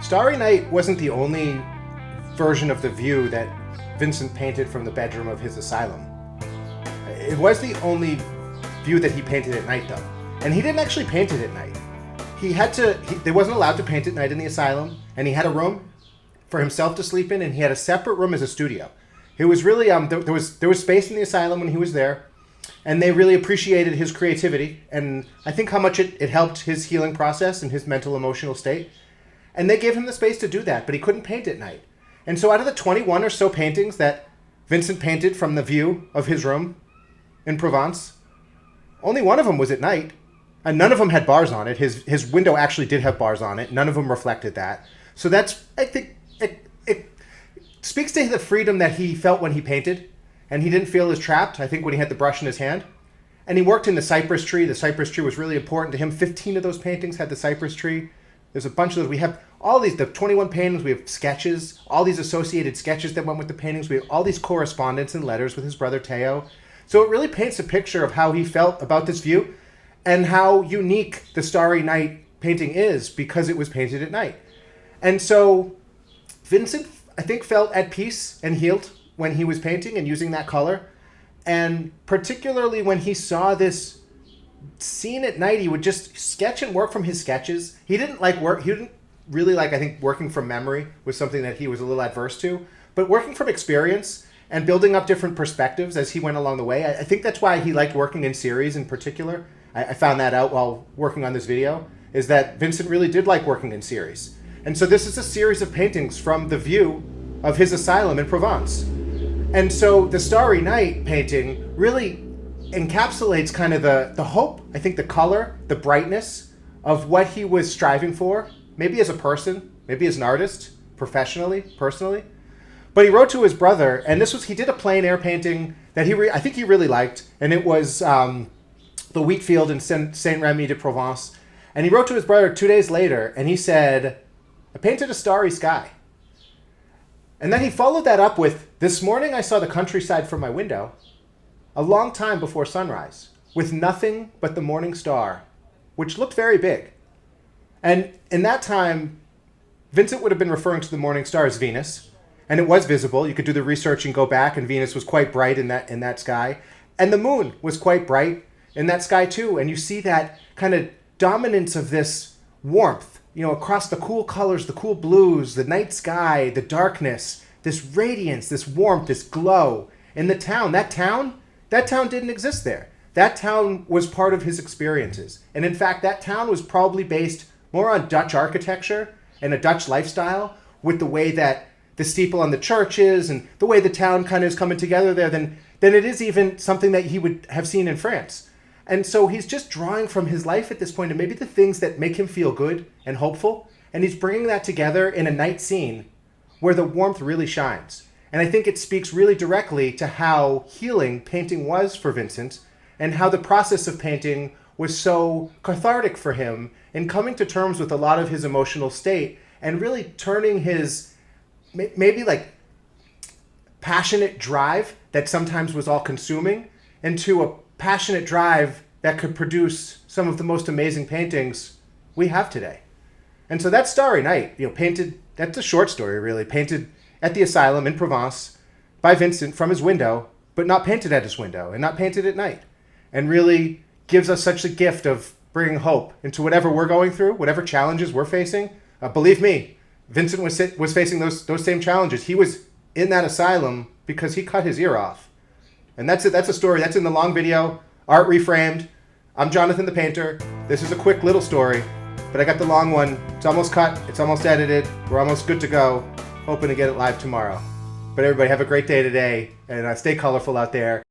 Starry Night wasn't the only version of the view that Vincent painted from the bedroom of his asylum. It was the only view that he painted at night, though. And he didn't actually paint it at night. They wasn't allowed to paint at night in the asylum, and he had a room for himself to sleep in, and he had a separate room as a studio. It was really, there was space in the asylum when he was there, and they really appreciated his creativity, and I think how much it helped his healing process and his mental, emotional state. And they gave him the space to do that, but he couldn't paint at night. And so out of the 21 or so paintings that Vincent painted from the view of his room in Provence, only one of them was at night. And none of them had bars on it. His window actually did have bars on it. None of them reflected that. So that's, I think, it speaks to the freedom that he felt when he painted. And he didn't feel as trapped, I think, when he had the brush in his hand. And he worked in the cypress tree. The cypress tree was really important to him. 15 of those paintings had the cypress tree. There's a bunch of those. We have all these, the 21 paintings, we have sketches, all these associated sketches that went with the paintings. We have all these correspondence and letters with his brother Theo. So it really paints a picture of how he felt about this view and how unique the Starry Night painting is because it was painted at night. And so Vincent, I think, felt at peace and healed when he was painting and using that color. And particularly when he saw this scene at night, he would just sketch and work from his sketches. He didn't really like, I think, working from memory was something that he was a little adverse to, but working from experience and building up different perspectives as he went along the way. I think that's why he liked working in series in particular. I found that out while working on this video, is that Vincent really did like working in series. And so this is a series of paintings from the view of his asylum in Provence. And so the Starry Night painting really encapsulates kind of the hope, I think the color, the brightness of what he was striving for, maybe as a person, maybe as an artist, professionally, personally. But he wrote to his brother, and he did a plein air painting that I think he really liked, and it was the wheat field in Saint-Rémy de Provence. And he wrote to his brother 2 days later, and he said, "I painted a starry sky." And then he followed that up with, "This morning I saw the countryside from my window, a long time before sunrise, with nothing but the morning star, which looked very big." And in that time, Vincent would have been referring to the morning star as Venus, and it was visible. You could do the research and go back, and Venus was quite bright in that sky. And the moon was quite bright in that sky too. And you see that kind of dominance of this warmth, across the cool colors, the cool blues, the night sky, the darkness, this radiance, this warmth, this glow in the town. That town didn't exist there. That town was part of his experiences. And in fact, that town was probably based more on Dutch architecture and a Dutch lifestyle, with the way that the steeple on the church is and the way the town kind of is coming together there than it is even something that he would have seen in France. And so he's just drawing from his life at this point and maybe the things that make him feel good and hopeful. And he's bringing that together in a night scene where the warmth really shines. And I think it speaks really directly to how healing painting was for Vincent and how the process of painting was so cathartic for him in coming to terms with a lot of his emotional state and really turning his maybe like passionate drive that sometimes was all consuming into a passionate drive that could produce some of the most amazing paintings we have today. And so that's Starry Night, painted, that's a short story really, painted at the asylum in Provence by Vincent from his window, but not painted at his window and not painted at night, and really gives us such a gift of bringing hope into whatever we're going through, whatever challenges we're facing. Believe me, Vincent was facing those same challenges. He was in that asylum because he cut his ear off. And that's it. That's a story. That's in the long video, Art Reframed. I'm Jonathan the Painter. This is a quick little story, but I got the long one. It's almost cut. It's almost edited. We're almost good to go. Hoping to get it live tomorrow. But everybody have a great day today, and stay colorful out there.